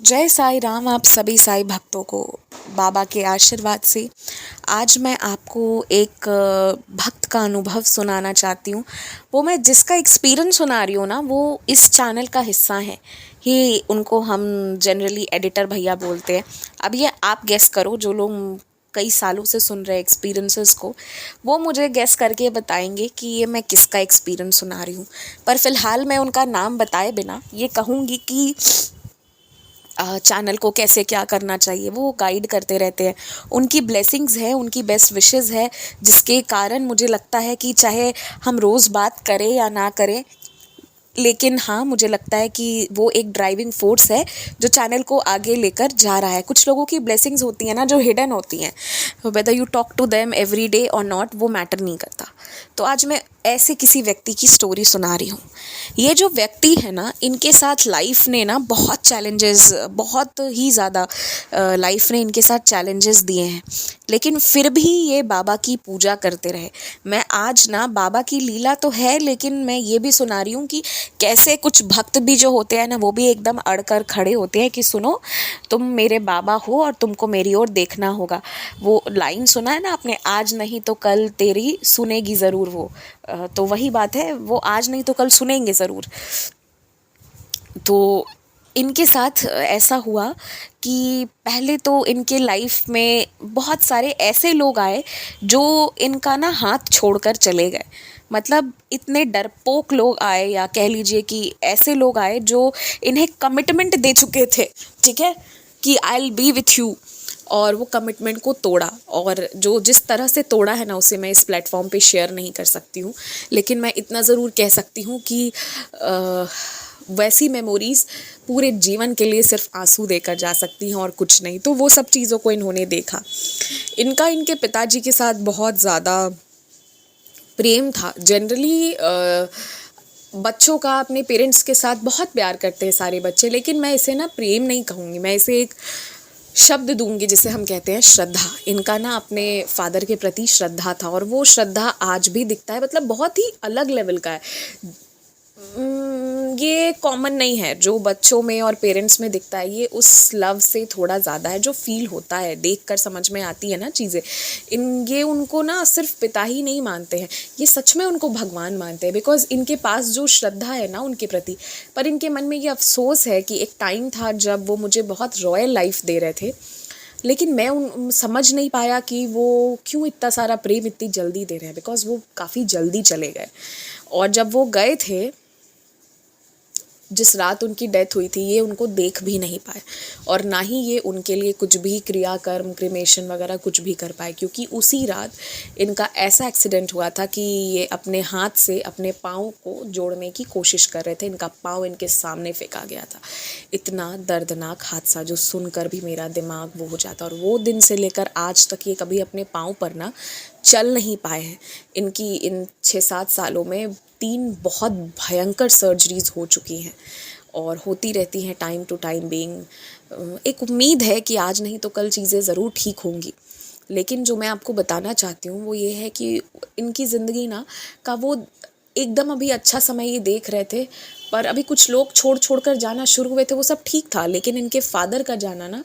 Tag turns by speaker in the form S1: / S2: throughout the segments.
S1: जय साईं राम। आप सभी साईं भक्तों को बाबा के आशीर्वाद से आज मैं आपको एक भक्त का अनुभव सुनाना चाहती हूँ। वो मैं जिसका एक्सपीरियंस सुना रही हूँ ना, वो इस चैनल का हिस्सा है ही। उनको हम जनरली एडिटर भैया बोलते हैं। अब ये आप गेस करो, जो लोग कई सालों से सुन रहे एक्सपीरियंसेस को, वो मुझे गेस करके बताएंगे कि ये मैं किसका एक्सपीरियंस सुना रही हूँ। पर फिलहाल मैं उनका नाम बताए बिना ये कहूँगी कि चैनल को कैसे क्या करना चाहिए वो गाइड करते रहते हैं। उनकी ब्लेसिंग्स है, उनकी बेस्ट विशेस है, जिसके कारण मुझे लगता है कि चाहे हम रोज़ बात करें या ना करें, लेकिन हाँ, मुझे लगता है कि वो एक ड्राइविंग फोर्स है जो चैनल को आगे लेकर जा रहा है। कुछ लोगों की ब्लेसिंग्स होती हैं ना, जो हिडन होती हैं, whether you talk to them every day और नॉट, वो मैटर नहीं करता। तो आज मैं ऐसे किसी व्यक्ति की स्टोरी सुना रही हूँ। ये जो व्यक्ति है ना, इनके साथ लाइफ ने ना बहुत चैलेंजेस, बहुत ही ज़्यादा लाइफ ने इनके साथ चैलेंजेस दिए हैं, लेकिन फिर भी ये बाबा की पूजा करते रहे। मैं आज ना, बाबा की लीला तो है, लेकिन मैं ये भी सुना रही हूँ कि कैसे कुछ भक्त भी जो होते हैं ना, वो भी एकदम अड़कर खड़े होते हैं कि सुनो, तुम मेरे बाबा हो और तुमको मेरी ओर देखना होगा। वो लाइन सुना है ना आपने, आज नहीं तो कल तेरी सुनेगी ज़रूर वो। तो वही बात है, वो आज नहीं तो कल सुनेंगे ज़रूर। तो इनके साथ ऐसा हुआ कि पहले तो इनके लाइफ में बहुत सारे ऐसे लोग आए जो इनका ना हाथ छोड़कर चले गए। मतलब इतने डरपोक लोग आए, या कह लीजिए कि ऐसे लोग आए जो इन्हें कमिटमेंट दे चुके थे, ठीक है, कि I will be with you, और वो कमिटमेंट को तोड़ा। और जो जिस तरह से तोड़ा है ना, उसे मैं इस प्लेटफॉर्म पे शेयर नहीं कर सकती हूँ, लेकिन मैं इतना ज़रूर कह सकती हूँ कि वैसी मेमोरीज़ पूरे जीवन के लिए सिर्फ आंसू देकर जा सकती हैं और कुछ नहीं। तो वो सब चीज़ों को इन्होंने देखा। इनका इनके पिताजी के साथ बहुत ज़्यादा प्रेम था। जनरली बच्चों का अपने पेरेंट्स के साथ बहुत प्यार करते हैं सारे बच्चे, लेकिन मैं इसे ना प्रेम नहीं कहूँगी, मैं इसे एक शब्द दूंगी जिसे हम कहते हैं श्रद्धा। इनका ना अपने फादर के प्रति श्रद्धा था, और वो श्रद्धा आज भी दिखता है। मतलब बहुत ही अलग लेवल का है। ये कॉमन नहीं है जो बच्चों में और पेरेंट्स में दिखता है, ये उस लव से थोड़ा ज़्यादा है, जो फील होता है, देख कर समझ में आती है ना चीज़ें। ये उनको ना सिर्फ पिता ही नहीं मानते हैं, ये सच में उनको भगवान मानते हैं, बिकॉज इनके पास जो श्रद्धा है ना उनके प्रति। पर इनके मन में ये अफसोस है कि एक टाइम था जब वो मुझे बहुत रॉयल लाइफ दे रहे थे, लेकिन मैं समझ नहीं पाया कि वो क्यों इतना सारा प्रेम इतनी जल्दी दे रहे हैं, बिकॉज वो काफ़ी जल्दी चले गए। और जब वो गए थे, जिस रात उनकी डेथ हुई थी, ये उनको देख भी नहीं पाए, और ना ही ये उनके लिए कुछ भी क्रियाकर्म, क्रिमेशन वगैरह कुछ भी कर पाए, क्योंकि उसी रात इनका ऐसा एक्सीडेंट हुआ था कि ये अपने हाथ से अपने पाँव को जोड़ने की कोशिश कर रहे थे। इनका पाँव इनके सामने फेंका गया था। इतना दर्दनाक हादसा जो सुनकर भी मेरा दिमाग वो हो जाता। और वो दिन से लेकर आज तक ये कभी अपने पाँव पर ना चल नहीं पाए हैं। इनकी इन 6-7 सालों में 3 बहुत भयंकर सर्जरीज़ हो चुकी हैं और होती रहती हैं टाइम टू टाइम बीइंग। एक उम्मीद है कि आज नहीं तो कल चीज़ें ज़रूर ठीक होंगी। लेकिन जो मैं आपको बताना चाहती हूँ वो ये है कि इनकी ज़िंदगी ना का वो एकदम अभी अच्छा समय ये देख रहे थे, पर अभी कुछ लोग छोड़ कर जाना शुरू हुए थे, वो सब ठीक था। लेकिन इनके फादर का जाना ना,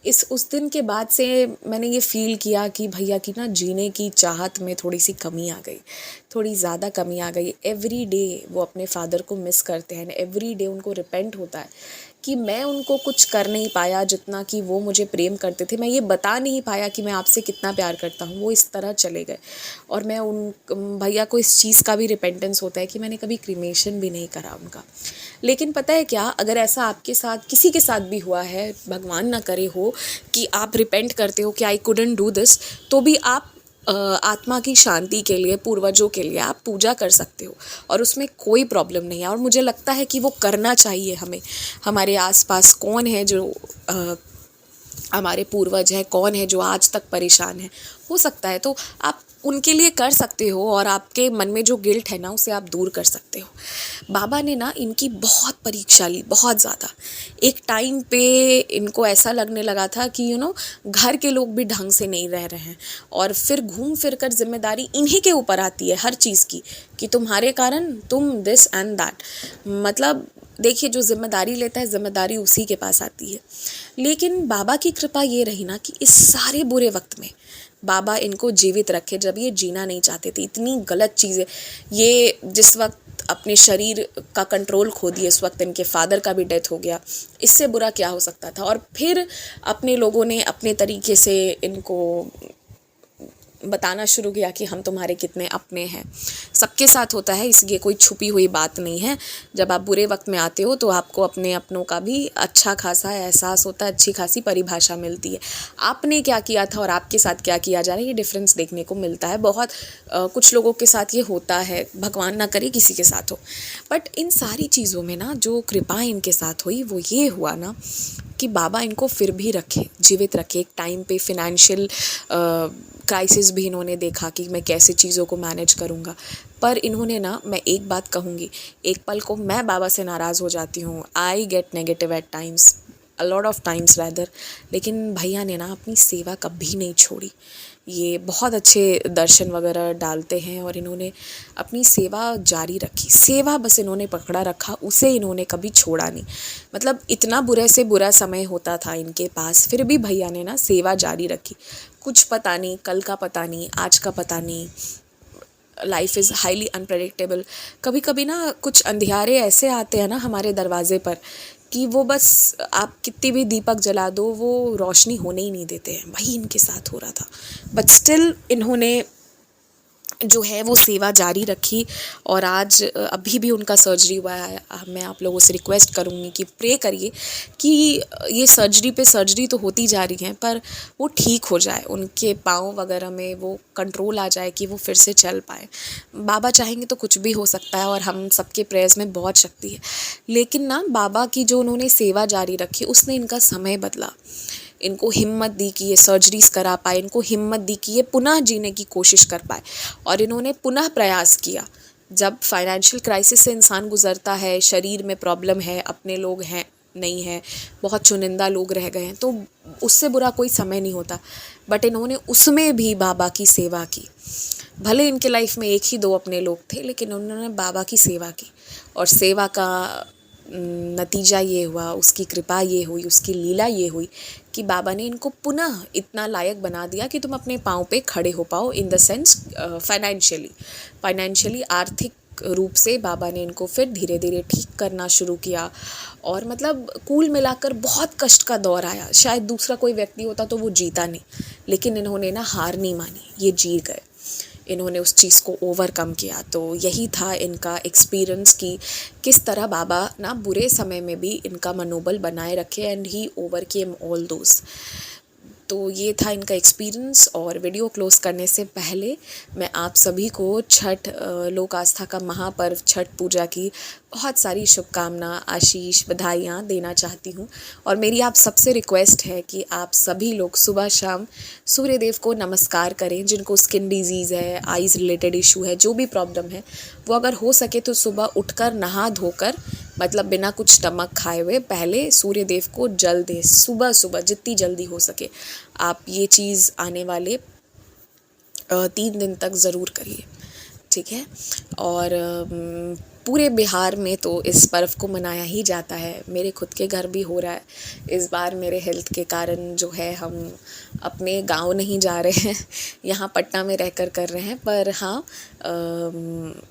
S1: इस उस दिन के बाद से मैंने ये फ़ील किया कि भैया की ना जीने की चाहत में थोड़ी सी कमी आ गई, थोड़ी ज़्यादा कमी आ गई। एवरी डे वो अपने फादर को मिस करते हैं, एवरी डे उनको रिपेंट होता है कि मैं उनको कुछ कर नहीं पाया जितना कि वो मुझे प्रेम करते थे। मैं ये बता नहीं पाया कि मैं आपसे कितना प्यार करता हूँ। वो इस तरह चले गए, और मैं उन भैया को इस चीज़ का भी रिपेंटेंस होता है कि मैंने कभी क्रीमेशन भी नहीं करा उनका। लेकिन पता है क्या, अगर ऐसा आपके साथ किसी के साथ भी हुआ है, भगवान ना करे हो, कि आप रिपेंट करते हो कि आई कुडंट डू दिस, तो भी आप आत्मा की शांति के लिए, पूर्वजों के लिए आप पूजा कर सकते हो, और उसमें कोई प्रॉब्लम नहीं है। और मुझे लगता है कि वो करना चाहिए हमें। हमारे आसपास कौन है जो हमारे पूर्वज हैं, कौन है जो आज तक परेशान है, हो सकता है तो आप उनके लिए कर सकते हो, और आपके मन में जो गिल्ट है ना उसे आप दूर कर सकते हो। बाबा ने ना इनकी बहुत परीक्षा ली, बहुत ज़्यादा। एक टाइम पे इनको ऐसा लगने लगा था कि घर के लोग भी ढंग से नहीं रह रहे हैं, और फिर घूम फिर कर जिम्मेदारी इन्हीं के ऊपर आती है हर चीज़ की, कि तुम्हारे कारण तुम दिस एंड दैट। मतलब देखिए जो जिम्मेदारी लेता है जिम्मेदारी उसी के पास आती है। लेकिन बाबा की कृपा ये रही ना कि इस सारे बुरे वक्त में बाबा इनको जीवित रखे, जब ये जीना नहीं चाहते थे। इतनी गलत चीज़ें, ये जिस वक्त अपने शरीर का कंट्रोल खो दिए, उस वक्त इनके फादर का भी डेथ हो गया, इससे बुरा क्या हो सकता था। और फिर अपने लोगों ने अपने तरीके से इनको बताना शुरू किया कि हम तुम्हारे कितने अपने हैं। सबके साथ होता है, इसलिए कोई छुपी हुई बात नहीं है। जब आप बुरे वक्त में आते हो तो आपको अपने अपनों का भी अच्छा खासा एहसास होता है, अच्छी खासी परिभाषा मिलती है। आपने क्या किया था और आपके साथ क्या किया जा रहा है, ये डिफरेंस देखने को मिलता है बहुत। कुछ लोगों के साथ ये होता है, भगवान ना करे किसी के साथ हो। बट इन सारी चीज़ों में ना जो कृपा इनके साथ हुई वो ये हुआ ना कि बाबा इनको फिर भी रखे, जीवित रखे। एक टाइम पे फिनेंशियल क्राइसिस भी इन्होंने देखा कि मैं कैसे चीज़ों को मैनेज करूँगा। पर इन्होंने ना, मैं एक बात कहूँगी, एक पल को मैं बाबा से नाराज़ हो जाती हूँ, I get negative at times, a lot of times rather, लेकिन भैया ने ना अपनी सेवा कभी नहीं छोड़ी। ये बहुत अच्छे दर्शन वगैरह डालते हैं और इन्होंने अपनी सेवा जारी रखी। सेवा बस इन्होंने पकड़ा रखा, उसे इन्होंने कभी छोड़ा नहीं। मतलब इतना बुरे से बुरा समय होता था इनके पास, फिर भी भैया ने ना सेवा जारी रखी। कुछ पता नहीं, कल का पता नहीं, आज का पता नहीं, लाइफ इज़ हाईली अनप्रेडिक्टेबल। कभी कभी ना कुछ अंधियारे ऐसे आते हैं ना हमारे दरवाजे पर कि वो बस, आप कितनी भी दीपक जला दो वो रोशनी होने ही नहीं देते हैं। वही इनके साथ हो रहा था, बट स्टिल इन्होंने जो है वो सेवा जारी रखी। और आज अभी भी उनका सर्जरी हुआ है। मैं आप लोगों से रिक्वेस्ट करूँगी कि प्रे करिए कि ये सर्जरी पे सर्जरी तो होती जा रही हैं, पर वो ठीक हो जाए, उनके पाँव वगैरह में वो कंट्रोल आ जाए कि वो फिर से चल पाए। बाबा चाहेंगे तो कुछ भी हो सकता है और हम सबके प्रेयर्स में बहुत शक्ति है। लेकिन ना बाबा की जो उन्होंने सेवा जारी रखी, उसने इनका समय बदला, इनको हिम्मत दी कि ये सर्जरीज करा पाए, इनको हिम्मत दी कि ये पुनः जीने की कोशिश कर पाए। और इन्होंने पुनः प्रयास किया। जब फाइनेंशियल क्राइसिस से इंसान गुजरता है, शरीर में प्रॉब्लम है, अपने लोग हैं नहीं है, बहुत चुनिंदा लोग रह गए हैं, तो उससे बुरा कोई समय नहीं होता। बट इन्होंने उसमें भी बाबा की सेवा की। भले इनके लाइफ में एक ही दो अपने लोग थे, लेकिन उन्होंने बाबा की सेवा की। और सेवा का नतीजा ये हुआ, उसकी कृपा ये हुई, उसकी लीला ये हुई कि बाबा ने इनको पुनः इतना लायक बना दिया कि तुम अपने पाँव पे खड़े हो पाओ, इन द सेंस फाइनेंशियली आर्थिक रूप से बाबा ने इनको फिर धीरे धीरे ठीक करना शुरू किया। और मतलब कुल मिलाकर बहुत कष्ट का दौर आया। शायद दूसरा कोई व्यक्ति होता तो वो जीता नहीं, लेकिन इन्होंने ना हार नहीं मानी, ये जी गए, इन्होंने उस चीज़ को ओवरकम किया। तो यही था इनका एक्सपीरियंस कि किस तरह बाबा ना बुरे समय में भी इनका मनोबल बनाए रखे, and he overcame all those. तो ये था इनका एक्सपीरियंस। और वीडियो क्लोज करने से पहले मैं आप सभी को छठ लोक आस्था का महापर्व छठ पूजा की बहुत सारी शुभकामना, आशीष, बधाइयाँ देना चाहती हूँ। और मेरी आप सबसे रिक्वेस्ट है कि आप सभी लोग सुबह शाम सूर्य देव को नमस्कार करें। जिनको स्किन डिजीज़ है, आइज़ रिलेटेड इशू है, जो भी प्रॉब्लम है, वो अगर हो सके तो सुबह उठकर नहा धोकर, मतलब बिना कुछ नमक खाए हुए, पहले सूर्य देव को जल दें सुबह सुबह, जितनी जल्दी हो सके। आप ये चीज़ आने वाले 3 दिन तक ज़रूर करिए, ठीक है। और पूरे बिहार में तो इस पर्व को मनाया ही जाता है। मेरे खुद के घर भी हो रहा है। इस बार मेरे हेल्थ के कारण जो है हम अपने गांव नहीं जा रहे हैं, यहाँ पटना में रहकर कर रहे हैं। पर हाँ,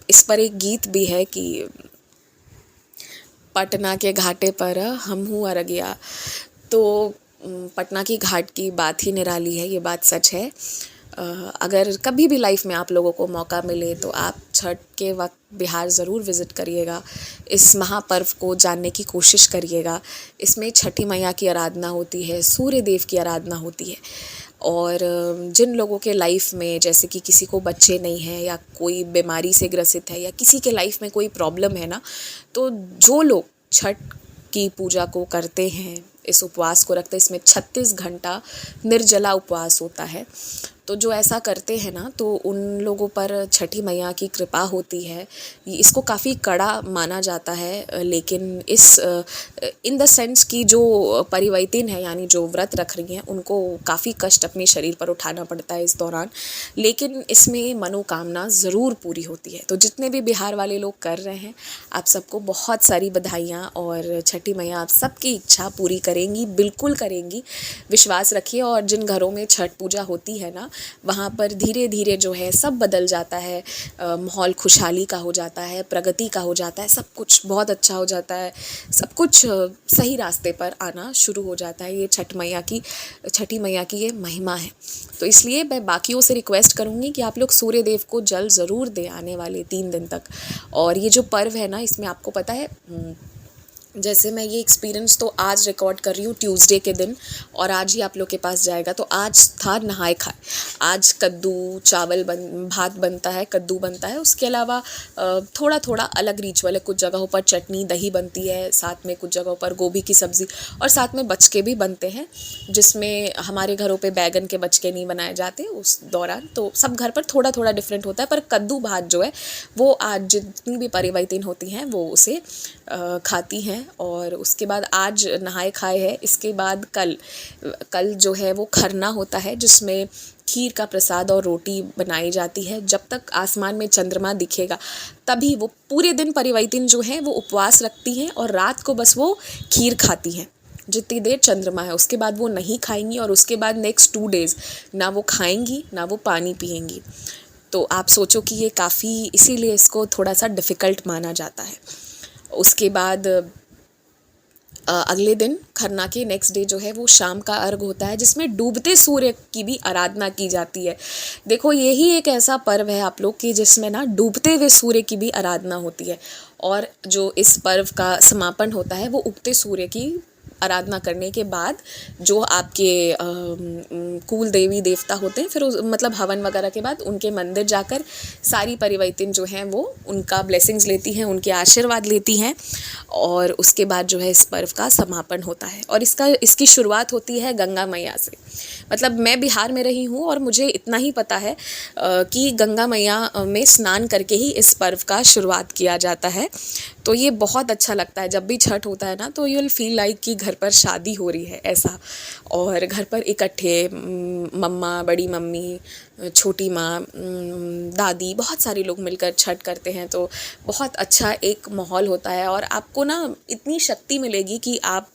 S1: इस पर एक गीत भी है कि पटना के घाटे पर हम हूँ अरगिया। तो पटना की घाट की बात ही निराली है, ये बात सच है। अगर कभी भी लाइफ में आप लोगों को मौका मिले तो आप छठ के वक्त बिहार ज़रूर विज़िट करिएगा। इस महापर्व को जानने की कोशिश करिएगा। इसमें छठी मैया की आराधना होती है, सूर्य देव की आराधना होती है। और जिन लोगों के लाइफ में, जैसे कि किसी को बच्चे नहीं हैं या कोई बीमारी से ग्रसित है या किसी के लाइफ में कोई प्रॉब्लम है ना, तो जो लोग छठ की पूजा को करते हैं, इस उपवास को रखते हैं, इसमें 36 घंटा निर्जला उपवास होता है। तो जो ऐसा करते हैं ना, तो उन लोगों पर छठी मैया की कृपा होती है। इसको काफ़ी कड़ा माना जाता है, लेकिन इस इन द सेंस कि जो परिवर्तिन है, यानी जो व्रत रख रही हैं, उनको काफ़ी कष्ट अपने शरीर पर उठाना पड़ता है इस दौरान, लेकिन इसमें मनोकामना ज़रूर पूरी होती है। तो जितने भी बिहार वाले लोग कर रहे हैं, आप सबको बहुत सारी बधाइयाँ, और छठी मैया आप सबकी इच्छा पूरी करेंगी, बिल्कुल करेंगी, विश्वास रखिए। और जिन घरों में छठ पूजा होती है ना, वहाँ पर धीरे धीरे जो है सब बदल जाता है, माहौल खुशहाली का हो जाता है, प्रगति का हो जाता है, सब कुछ बहुत अच्छा हो जाता है, सब कुछ सही रास्ते पर आना शुरू हो जाता है। ये छठी मैया की ये महिमा है। तो इसलिए मैं बाकियों से रिक्वेस्ट करूँगी कि आप लोग सूर्य देव को जल ज़रूर दें आने वाले 3 दिन तक। और ये जो पर्व है ना, इसमें आपको पता है, जैसे मैं ये एक्सपीरियंस तो आज रिकॉर्ड कर रही हूँ ट्यूसडे के दिन, और आज ही आप लोग के पास जाएगा। तो आज था नहाए खाए, आज कद्दू चावल भात बनता है, कद्दू बनता है। उसके अलावा थोड़ा थोड़ा अलग रिचुअल है, कुछ जगहों पर चटनी दही बनती है, साथ में कुछ जगहों पर गोभी की सब्ज़ी, और साथ में बचके भी बनते हैं, जिसमें हमारे घरों पे बैगन के बचके नहीं बनाए जाते उस दौरान। तो सब घर पर थोड़ा थोड़ा डिफरेंट होता है, पर कद्दू भात जो है वो आज जितनी भी परिवर्तिन होती हैं वो उसे खाती हैं। और उसके बाद आज नहाए खाए है। इसके बाद कल जो है वो खरना होता है, जिसमें खीर का प्रसाद और रोटी बनाई जाती है। जब तक आसमान में चंद्रमा दिखेगा तभी वो पूरे दिन परिवर्तिन जो है वो उपवास रखती हैं, और रात को बस वो खीर खाती हैं जितनी देर चंद्रमा है। उसके बाद वो नहीं खाएंगी, और उसके बाद नेक्स्ट 2 डेज़ ना वो खाएंगी ना वो पानी पिएंगी। तो आप सोचो कि ये काफ़ी, इसीलिए इसको थोड़ा सा डिफ़िकल्ट माना जाता है। उसके बाद अगले दिन खरना के नेक्स्ट डे जो है वो शाम का अर्घ होता है, जिसमें डूबते सूर्य की भी आराधना की जाती है। देखो, यही एक ऐसा पर्व है आप लोग की जिसमें ना डूबते हुए सूर्य की भी आराधना होती है। और जो इस पर्व का समापन होता है वो उगते सूर्य की आराधना करने के बाद जो आपके कुल देवी देवता होते हैं, फिर मतलब हवन वगैरह के बाद उनके मंदिर जाकर सारी परिवर्तिन जो हैं वो उनका ब्लेसिंग्स लेती हैं, उनके आशीर्वाद लेती हैं, और उसके बाद जो है इस पर्व का समापन होता है। और इसकी शुरुआत होती है गंगा मैया से। मतलब मैं बिहार में रही हूँ और मुझे इतना ही पता है कि गंगा मैया में स्नान करके ही इस पर्व का शुरुआत किया जाता है। तो ये बहुत अच्छा लगता है, जब भी छठ होता है ना, तो यू विल फील लाइक कि घर पर शादी हो रही है ऐसा। और घर पर इकट्ठे मम्मा, बड़ी मम्मी, छोटी माँ, दादी, बहुत सारे लोग मिलकर छठ करते हैं। तो बहुत अच्छा एक माहौल होता है, और आपको ना इतनी शक्ति मिलेगी कि आप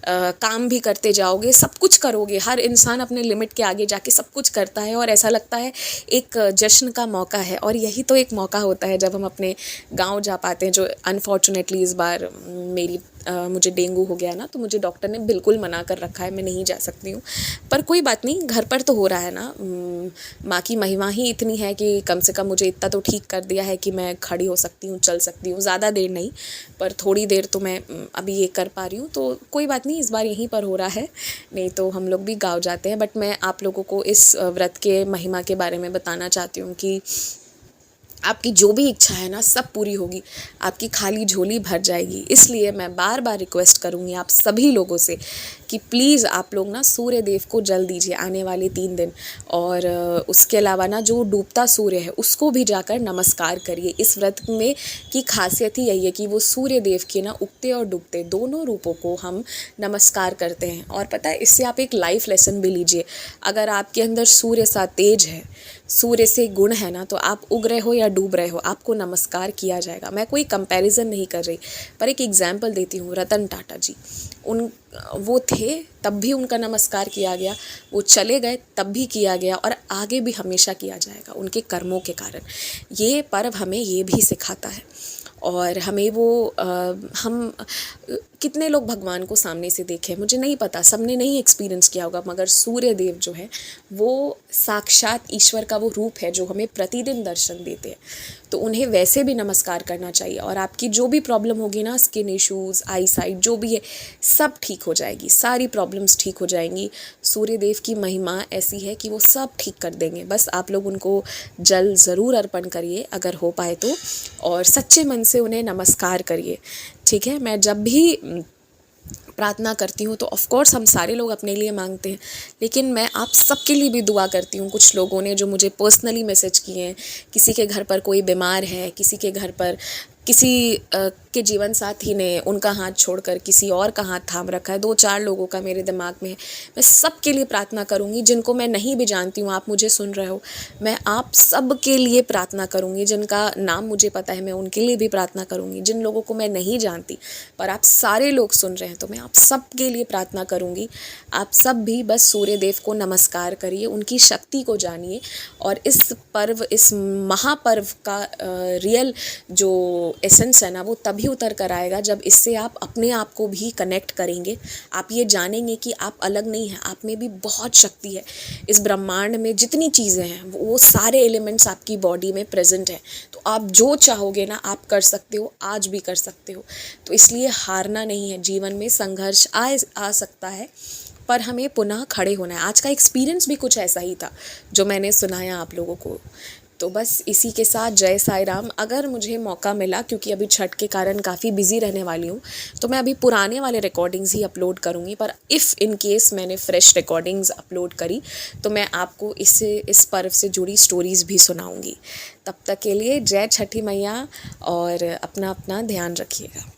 S1: काम भी करते जाओगे, सब कुछ करोगे। हर इंसान अपने लिमिट के आगे जाके सब कुछ करता है, और ऐसा लगता है एक जश्न का मौका है। और यही तो एक मौका होता है जब हम अपने गांव जा पाते हैं। जो अनफॉर्चुनेटली इस बार मुझे डेंगू हो गया ना, तो मुझे डॉक्टर ने बिल्कुल मना कर रखा है, मैं नहीं जा सकती हूँ। पर कोई बात नहीं, घर पर तो हो रहा है ना। माँ की महिमा ही इतनी है कि कम से कम मुझे इतना तो ठीक कर दिया है कि मैं खड़ी हो सकती हूँ, चल सकती हूँ। ज़्यादा देर नहीं, पर थोड़ी देर तो मैं अभी ये कर पा रही हूँ। तो कोई बात नहीं, इस बार यहीं पर हो रहा है, नहीं तो हम लोग भी गाँव जाते हैं। बट मैं आप लोगों को इस व्रत के महिमा के बारे में बताना चाहती हूँ कि आपकी जो भी इच्छा है ना, सब पूरी होगी, आपकी खाली झोली भर जाएगी। इसलिए मैं बार बार रिक्वेस्ट करूँगी आप सभी लोगों से कि प्लीज़ आप लोग ना सूर्य देव को जल दीजिए आने वाले 3 दिन। और उसके अलावा ना जो डूबता सूर्य है उसको भी जाकर नमस्कार करिए। इस व्रत में की खासियत ही यही है कि वो सूर्य देव के ना उगते और डूबते दोनों रूपों को हम नमस्कार करते हैं। और पता है, इससे आप एक लाइफ लेसन भी लीजिए। अगर आपके अंदर सूर्य सा तेज है, सूर्य से गुण है ना, तो आप उग रहे हो या डूब रहे हो, आपको नमस्कार किया जाएगा। मैं कोई कंपैरिजन नहीं कर रही, पर एक एग्जाम्पल देती हूँ। रतन टाटा जी, वो थे तब भी उनका नमस्कार किया गया, वो चले गए तब भी किया गया, और आगे भी हमेशा किया जाएगा उनके कर्मों के कारण। ये पर्व हमें ये भी सिखाता है। और हमें वो हम कितने लोग भगवान को सामने से देखे, मुझे नहीं पता, सबने नहीं एक्सपीरियंस किया होगा, मगर सूर्य देव जो है वो साक्षात ईश्वर का वो रूप है जो हमें प्रतिदिन दर्शन देते हैं। तो उन्हें वैसे भी नमस्कार करना चाहिए। और आपकी जो भी प्रॉब्लम होगी ना, स्किन इश्यूज़, आई साइट, जो भी है, सब ठीक हो जाएगी, सारी प्रॉब्लम्स ठीक हो जाएंगी। सूर्य देव की महिमा ऐसी है कि वो सब ठीक कर देंगे। बस आप लोग उनको जल ज़रूर अर्पण करिए अगर हो पाए तो, और सच्चे मन से उन्हें नमस्कार करिए। ठीक है, मैं जब भी प्रार्थना करती हूँ तो ऑफ़ कोर्स हम सारे लोग अपने लिए मांगते हैं, लेकिन मैं आप सबके लिए भी दुआ करती हूँ। कुछ लोगों ने जो मुझे पर्सनली मैसेज किए हैं, किसी के घर पर कोई बीमार है, किसी के घर पर किसी के जीवन साथी ने उनका हाथ छोड़कर किसी और का हाथ थाम रखा है, 2-4 लोगों का मेरे दिमाग में है। मैं सबके लिए प्रार्थना करूँगी, जिनको मैं नहीं भी जानती हूँ, आप मुझे सुन रहे हो, मैं आप सब के लिए प्रार्थना करूँगी। जिनका नाम मुझे पता है मैं उनके लिए भी प्रार्थना करूँगी, जिन लोगों को मैं नहीं जानती पर आप सारे लोग सुन रहे हैं तो मैं आप सब के लिए प्रार्थना करूँगी। आप सब भी बस सूर्य देव को नमस्कार करिए, उनकी शक्ति को जानिए और इस पर्व, इस महापर्व का रियल जो एसेंस है ना, वो तभी उतर कर आएगा जब इससे आप अपने आप को भी कनेक्ट करेंगे। आप ये जानेंगे कि आप अलग नहीं हैं, आप में भी बहुत शक्ति है। इस ब्रह्मांड में जितनी चीज़ें हैं वो सारे एलिमेंट्स आपकी बॉडी में प्रेजेंट हैं, तो आप जो चाहोगे ना आप कर सकते हो, आज भी कर सकते हो। तो इसलिए हारना नहीं है, जीवन में संघर्ष आ सकता है पर हमें पुनः खड़े होना है। आज का एक्सपीरियंस भी कुछ ऐसा ही था जो मैंने सुनाया आप लोगों को। तो बस इसी के साथ जय साई राम। अगर मुझे मौका मिला, क्योंकि अभी छठ के कारण काफ़ी बिज़ी रहने वाली हूँ, तो मैं अभी पुराने वाले रिकॉर्डिंग्स ही अपलोड करूँगी, पर इफ़ इन केस मैंने फ्रेश रिकॉर्डिंग्स अपलोड करी तो मैं आपको इस पर्व से जुड़ी स्टोरीज़ भी सुनाऊँगी। तब तक के लिए जय छठी मैया और अपना अपना ध्यान रखिएगा।